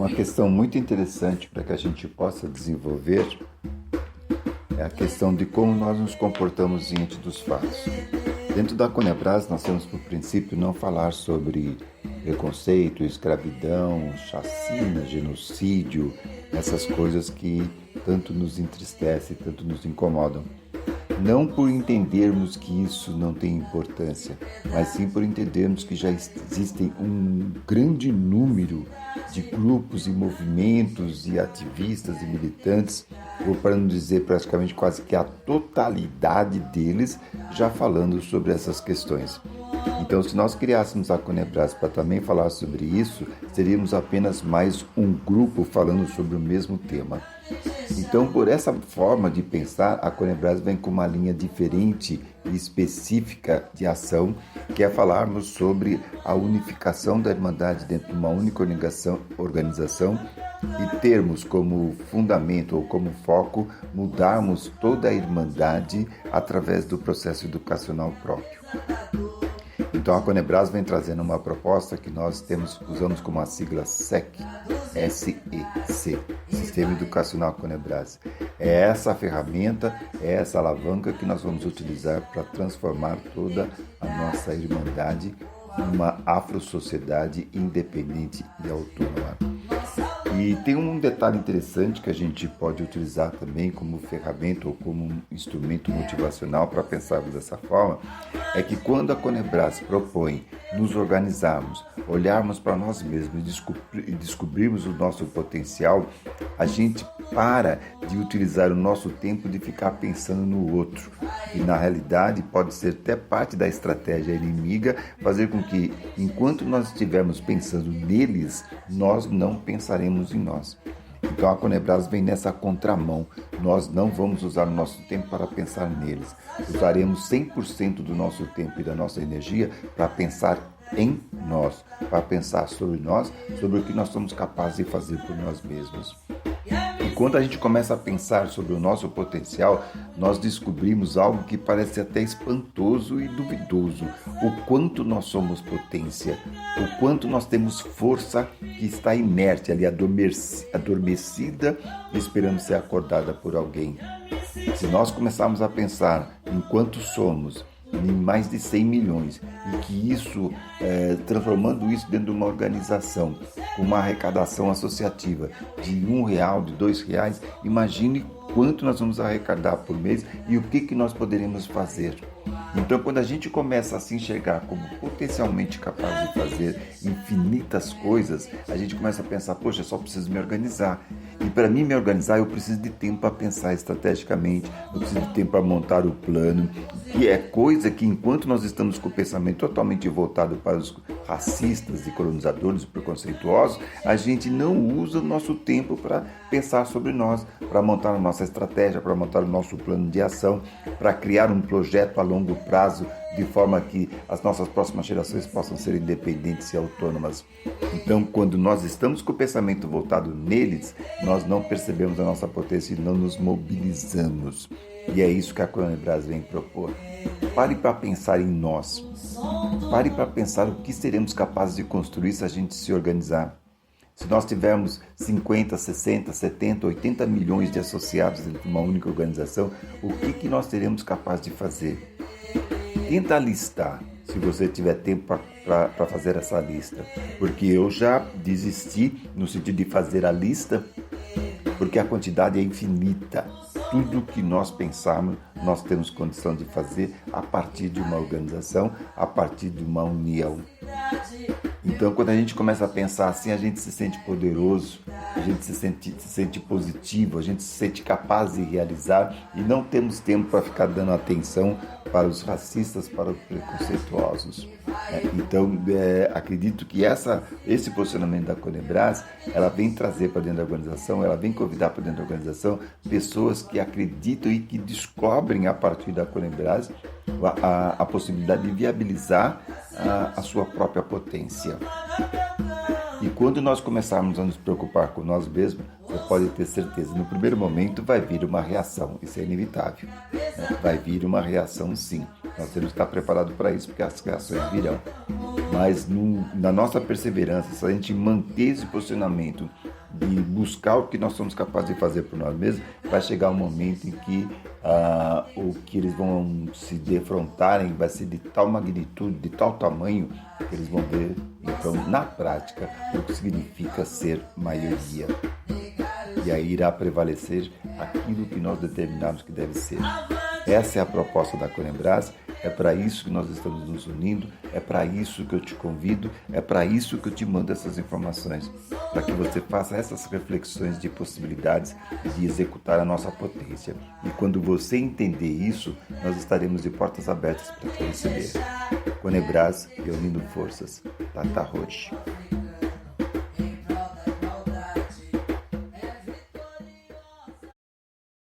Uma questão muito interessante para que a gente possa desenvolver é a questão de como nós nos comportamos diante dos fatos. Dentro da Conebras, nós temos por princípio não falar sobre preconceito, escravidão, chacina, genocídio, essas coisas que tanto nos entristecem, tanto nos incomodam. Não por entendermos que isso não tem importância, mas sim por entendermos que já existem um grande número de grupos e movimentos e ativistas e militantes, ou para não dizer praticamente quase que a totalidade deles, já falando sobre essas questões. Então, se nós criássemos a Conebras para também falar sobre isso, seríamos apenas mais um grupo falando sobre o mesmo tema. Então, por essa forma de pensar, a Conebras vem com uma linha diferente e específica de ação, que é falarmos sobre a unificação da Irmandade dentro de uma única organização e termos como fundamento ou como foco mudarmos toda a Irmandade através do processo educacional próprio. Então a Conebras vem trazendo uma proposta que nós usamos como a sigla SEC, S-E-C, Sistema Educacional Conebras. É essa ferramenta, é essa alavanca que nós vamos utilizar para transformar toda a nossa Irmandade em uma afro-sociedade independente e autônoma. E tem um detalhe interessante que a gente pode utilizar também como ferramenta ou como um instrumento motivacional para pensarmos dessa forma, é que quando a Conebras propõe nos organizarmos, olharmos para nós mesmos e descobrirmos o nosso potencial, a gente para de utilizar o nosso tempo de ficar pensando no outro. E na realidade pode ser até parte da estratégia inimiga fazer com que, enquanto nós estivermos pensando neles, nós não pensaremos em nós. Então a Conebras vem nessa contramão. Nós não vamos usar o nosso tempo para pensar neles. Usaremos 100% do nosso tempo e da nossa energia para pensar em nós, para pensar sobre nós, sobre o que nós somos capazes de fazer por nós mesmos. E quando a gente começa a pensar sobre o nosso potencial, nós descobrimos algo que parece até espantoso e duvidoso. O quanto nós somos potência, o quanto nós temos força que está inerte ali, adormecida, esperando ser acordada por alguém. Se nós começarmos a pensar em quanto somos, em mais de 100 milhões, e que isso, transformando isso dentro de uma organização, com uma arrecadação associativa de R$1, de R$2, imagine quanto nós vamos arrecadar por mês e o que nós poderemos fazer. Então, quando a gente começa a se enxergar como potencialmente capaz de fazer infinitas coisas, a gente começa a pensar, poxa, eu só preciso me organizar. E para mim me organizar, eu preciso de tempo para pensar estrategicamente, eu preciso de tempo para montar o plano, que é coisa que, enquanto nós estamos com o pensamento totalmente voltado para os racistas e colonizadores preconceituosos, a gente não usa o nosso tempo para pensar sobre nós, para montar a nossa estratégia, para montar o nosso plano de ação, para criar um projeto a longo prazo, de forma que as nossas próximas gerações possam ser independentes e autônomas. Então, quando nós estamos com o pensamento voltado neles, nós não percebemos a nossa potência e não nos mobilizamos. E é isso que a Conebras vem propor. Pare para pensar em nós. Pare para pensar o que seremos capazes de construir se a gente se organizar. Se nós tivermos 50, 60, 70, 80 milhões de associados dentro de uma única organização, o que nós seremos capazes de fazer? Tenta listar, se você tiver tempo para fazer essa lista. Porque eu já desisti no sentido de fazer a lista, porque a quantidade é infinita. Tudo que nós pensarmos, nós temos condição de fazer a partir de uma organização, a partir de uma união. Então, quando a gente começa a pensar assim, a gente se sente poderoso, a gente se sente positivo, a gente se sente capaz de realizar e não temos tempo para ficar dando atenção para os racistas, para os preconceituosos. Então, acredito que esse posicionamento da Conebras, ela vem trazer para dentro da organização, ela vem convidar para dentro da organização pessoas que acreditam e que descobrem a partir da Conebras a possibilidade de viabilizar a sua própria potência. E quando nós começarmos a nos preocupar com nós mesmos, você pode ter certeza, no primeiro momento vai vir uma reação, isso é inevitável. Vai vir uma reação sim, nós temos que estar preparados para isso, porque as reações virão. Mas na nossa perseverança, se a gente manter esse posicionamento de buscar o que nós somos capazes de fazer por nós mesmos, vai chegar um momento em que o que eles vão se defrontarem vai ser de tal magnitude, de tal tamanho, que eles vão ver, então, na prática, o que significa ser maioria. E aí irá prevalecer aquilo que nós determinamos que deve ser. Essa é a proposta da Conebras, é para isso que nós estamos nos unindo, é para isso que eu te convido, é para isso que eu te mando essas informações, para que você faça essas reflexões de possibilidades de executar a nossa potência. E quando você entender isso, nós estaremos de portas abertas para te receber. Conebras, reunindo forças. Tata Roche.